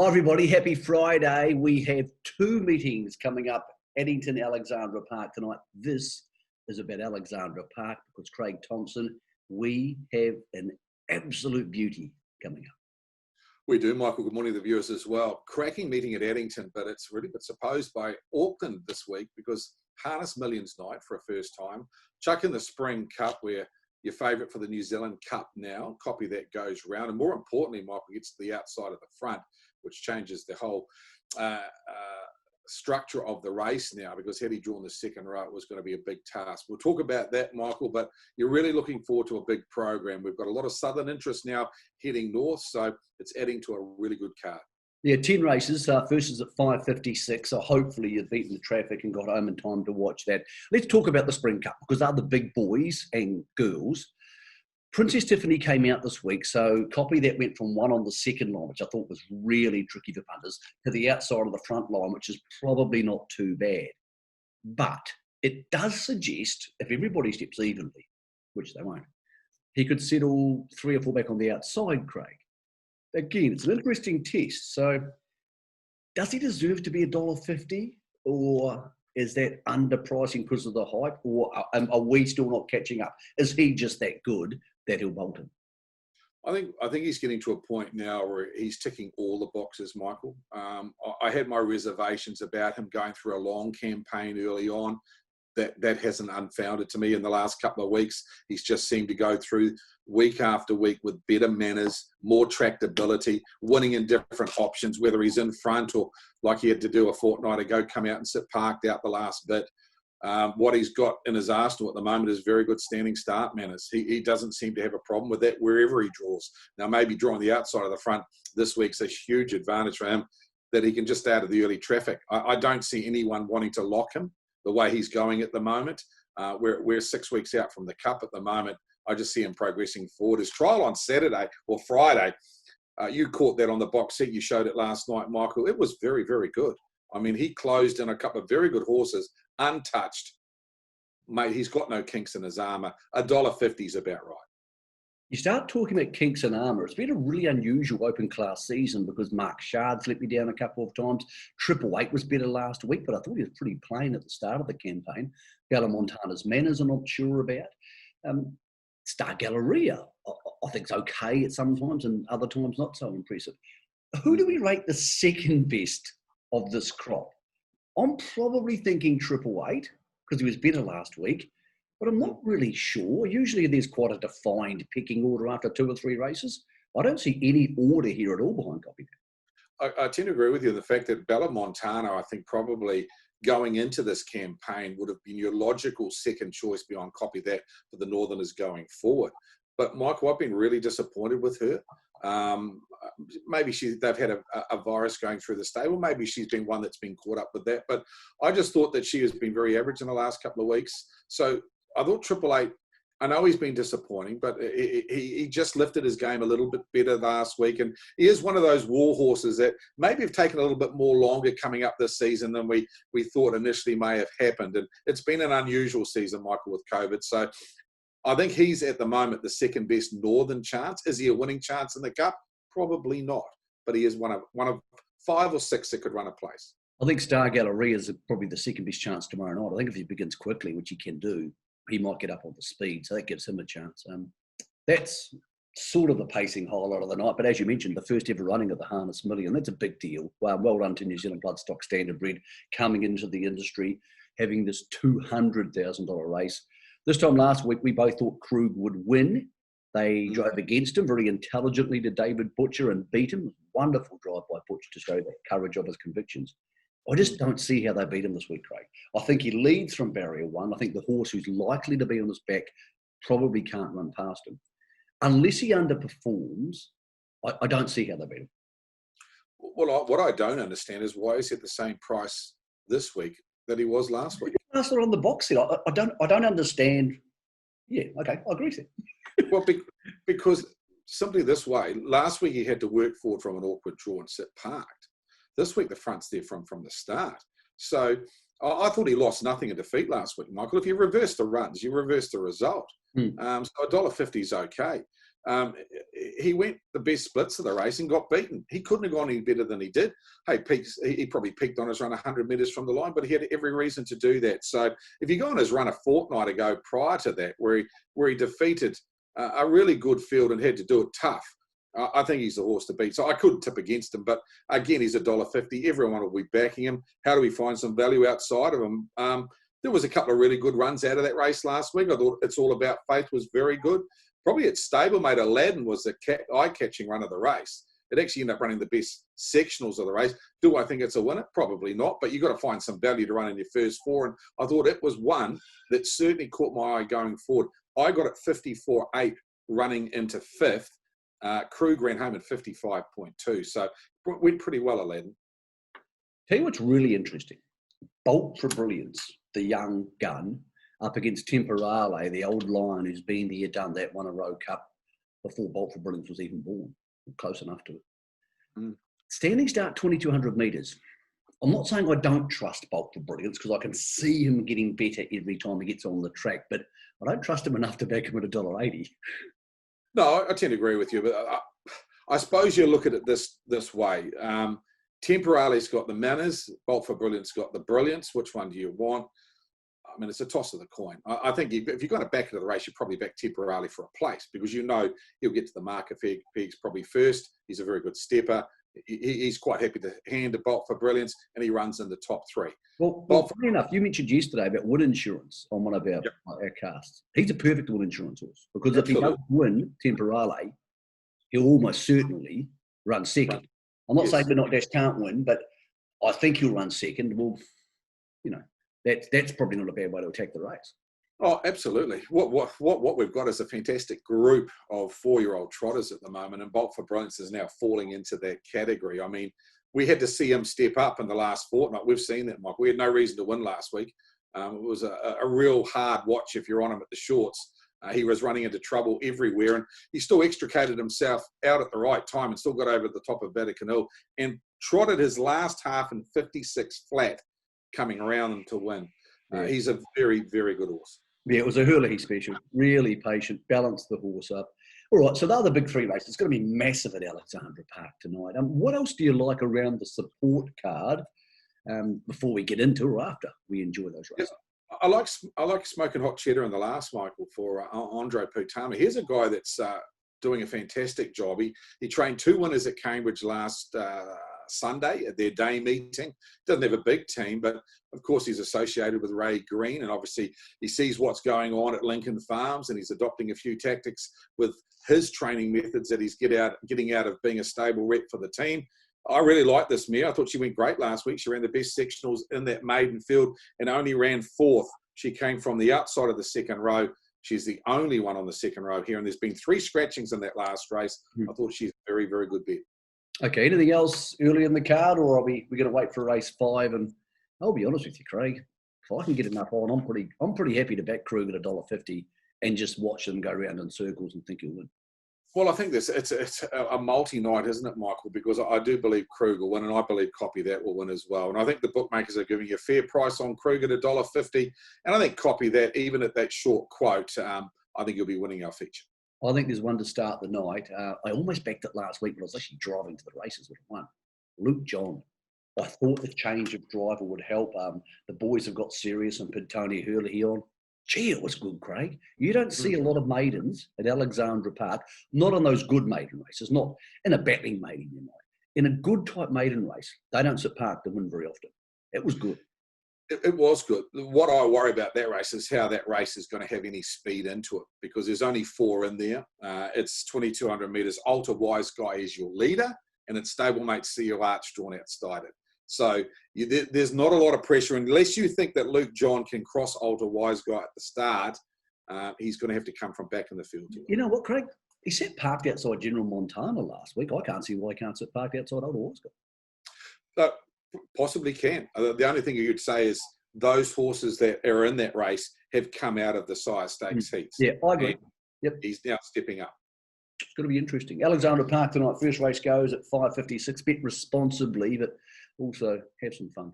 Hi everybody, happy Friday. We have two meetings coming up, Addington, Alexandra Park tonight. This is about Alexandra Park because Craig Thompson, we have an absolute beauty coming up. We do, Michael. Good morning to the viewers as well. Cracking meeting at Addington, but it's really been supposed by Auckland this week because Harness Millions night for a first time. Chuck in the Spring Cup where your favourite for the New Zealand Cup now, copy that goes round. And more importantly, Michael gets to the outside of the front, which changes the whole structure of the race now, because had he drawn the second row, it was going to be a big task. We'll talk about that, Michael, but you're really looking forward to a big program. We've got a lot of southern interest now heading north, so it's adding to a really good card. Yeah, 10 races. First is at 5:56, so hopefully you've beaten the traffic and got home in time to watch that. Let's talk about the Spring Cup, because they're the big boys and girls. Princess Tiffany came out this week, so copy that went from one on the second line, which I thought was really tricky for punters, to the outside of the front line, which is probably not too bad. But it does suggest, if everybody steps evenly, which they won't, he could settle 3 or 4 back on the outside, Craig. Again, it's an interesting test. So does he deserve to be $1.50, or is that underpricing because of the hype, or are we still not catching up? Is he just that good that he'll bolt him? I think he's getting to a point now where he's ticking all the boxes, Michael. I had my reservations about him going through a long campaign early on. That hasn't unfounded to me in the last couple of weeks. He's just seemed to go through week after week with better manners, more tractability, winning in different options, whether he's in front or like he had to do a fortnight ago, come out and sit parked out the last bit. What he's got in his arsenal at the moment is very good standing start manners. He doesn't seem to have a problem with that wherever he draws. Now, maybe drawing the outside of the front this week's a huge advantage for him, that he can just out of the early traffic. I don't see anyone wanting to lock him the way he's going at the moment. We're 6 weeks out from the Cup at the moment. I just see him progressing forward. His trial on Saturday or Friday, you caught that on the box set. You showed it last night, Michael. It was very, very good. I mean, he closed in a couple of very good horses, untouched. Mate, he's got no kinks in his armour. $1.50 is about right. You start talking about kinks and armour. It's been a really unusual open class season because Mark Shard's let me down a couple of times. 888 was better last week, but I thought he was pretty plain at the start of the campaign. Bella Montana's manners I'm not sure about. Star Galleria, I think, is okay at some times and other times not so impressive. Who do we rate the second best of this crop? I'm probably thinking 888 because he was better last week, but I'm not really sure. Usually there's quite a defined pecking order after 2 or 3 races. I don't see any order here at all behind Copy. I tend to agree with you in the fact that Bella Montana, I think probably going into this campaign would have been your logical second choice beyond Copy That for the Northerners going forward. But Michael, I've been really disappointed with her. Maybe they've had a virus going through the stable. Maybe she's been one that's been caught up with that. But I just thought that she has been very average in the last couple of weeks. So I thought 888, I know he's been disappointing, but he just lifted his game a little bit better last week. And he is one of those war horses that maybe have taken a little bit more longer coming up this season than we thought initially may have happened. And it's been an unusual season, Michael, with COVID. So I think he's at the moment the second best Northern chance. Is he a winning chance in the Cup? Probably not. But he is one of 5 or 6 that could run a place. I think Star Galleria is probably the second best chance tomorrow night. I think if he begins quickly, which he can do, he might get up on the speed, so that gives him a chance. That's sort of the pacing highlight of the night. But as you mentioned, the first ever running of the Harness Million, that's a big deal. Well done to New Zealand Bloodstock Standardbred coming into the industry, having this $200,000 race. This time last week, we both thought Krug would win. They drove against him very intelligently to David Butcher and beat him. Wonderful drive by Butcher to show that courage of his convictions. I just don't see how they beat him this week, Craig. I think he leads from barrier 1. I think the horse who's likely to be on his back probably can't run past him. Unless he underperforms, I don't see how they beat him. Well, what I don't understand is why is he at the same price this week that he was last week? That's on the box set. I don't understand. Yeah, okay, I agree with you. Well, because simply this way, last week he had to work forward from an awkward draw and sit parked. This week, the front's there from the start. So I thought he lost nothing in defeat last week, Michael. If you reverse the runs, you reverse the result. So $1.50 is okay. He went the best splits of the race and got beaten. He couldn't have gone any better than he did. Hey, he probably peaked on his run 100 metres from the line, but he had every reason to do that. So if you go on his run a fortnight ago prior to that, where he defeated a really good field and had to do it tough, I think he's the horse to beat. So I couldn't tip against him, but again, he's $1.50. Everyone will be backing him. How do we find some value outside of him? There was a couple of really good runs out of that race last week. I thought It's All About Faith was very good. Probably its stablemate Aladdin was the eye-catching run of the race. It actually ended up running the best sectionals of the race. Do I think it's a winner? Probably not, but you've got to find some value to run in your first four. And I thought it was one that certainly caught my eye going forward. I got it 54.8 running into fifth. Krug ran home at 55.2. So went pretty well, Aladdin. Tell you what's really interesting. Bolt for Brilliance, the young gun, up against Temporale, the old lion who's been there, done that, won a Rowe Cup before Bolt for Brilliance was even born. Close enough to it. Standing start 2,200 metres. I'm not saying I don't trust Bolt for Brilliance because I can see him getting better every time he gets on the track, but I don't trust him enough to back him at $1.80. No, I tend to agree with you, but I suppose you look at it this way. Temporale's got the manners, Bolt for Brilliance got the brilliance. Which one do you want? I mean, it's a toss of the coin. I think if you're going to back into the race, you probably back Temporale for a place because you know he'll get to the marker pegs probably first. He's a very good stepper. He's quite happy to hand a Bolt for Brilliance, and he runs in the top three. Well, funny enough, you mentioned yesterday about win insurance on one of our casts. He's a perfect win insurance horse because if he doesn't win Temporale, he'll almost certainly run second. Right. I'm not saying Not Dash can't win, but I think he'll run second. Well, you know, that's probably not a bad way to attack the race. Oh, absolutely. What we've got is a fantastic group of 4-year-old trotters at the moment, and Bolt for Brilliance is now falling into that category. I mean, we had to see him step up in the last fortnight. We've seen that, Mike. We had no reason to win last week. It was a real hard watch if you're on him at the shorts. He was running into trouble everywhere, and he still extricated himself out at the right time and still got over the top of Vatican Hill and trotted his last half in 56 flat coming around to win. He's a very, very good horse. Yeah, it was a Hurley special. Really patient, balanced the horse up. All right, so the other big three races, it's going to be massive at Alexandra Park tonight. What else do you like around the support card before we get into or after we enjoy those races? I like smoking hot cheddar in the last, Michael, for Andre Putama. Here's a guy that's doing a fantastic job. He trained 2 winners at Cambridge last Sunday at their day meeting. Doesn't have a big team, but of course he's associated with Ray Green, and obviously he sees what's going on at Lincoln Farms, and he's adopting a few tactics with his training methods that he's getting out of being a stable rep for the team. I really like this mare. I thought she went great last week. She ran the best sectionals in that maiden field and only ran 4th. She came from the outside of the second row. She's the only one on the second row here, and there's been 3 scratchings in that last race. I thought she's a very, very good bet. Okay, anything else early in the card, or are we going to wait for race 5? And I'll be honest with you, Craig, if I can get enough on, I'm pretty happy to back Krug at $1.50 and just watch them go around in circles and think he'll win. Well, I think it's a multi-night, isn't it, Michael? Because I do believe Krug will win, and I believe Copy That will win as well. And I think the bookmakers are giving you a fair price on Krug at $1.50, and I think Copy That, even at that short quote, I think you'll be winning our feature. I think there's one to start the night. I almost backed it last week, but I was actually driving to the races with one. Luke John. I thought the change of driver would help. The boys have got serious and put Tony Hurley on. Gee, it was good, Craig. You don't see a lot of maidens at Alexandra Park, not on those good maiden races, not in a battling maiden, you know. In a good type maiden race, they don't sit park to win very often. It was good. It was good. What I worry about that race is how that race is going to have any speed into it, because there's only 4 in there. It's 2,200 metres. Alta Wise Guy is your leader, and it's stablemate CEO Arch drawn outside it. So there's not a lot of pressure, unless you think that Luke John can cross Alta Wise Guy at the start. He's going to have to come from back in the field. You know what, Craig? He sat parked outside General Montana last week. I can't see why he can't sit parked outside Alta Wise Guy. Possibly can. The only thing you'd say is those horses that are in that race have come out of the sire stakes heats. Yeah, I agree. Yep. He's now stepping up. It's going to be interesting. Alexandra Park tonight, first race goes at 5:56. Bet responsibly, but also have some fun.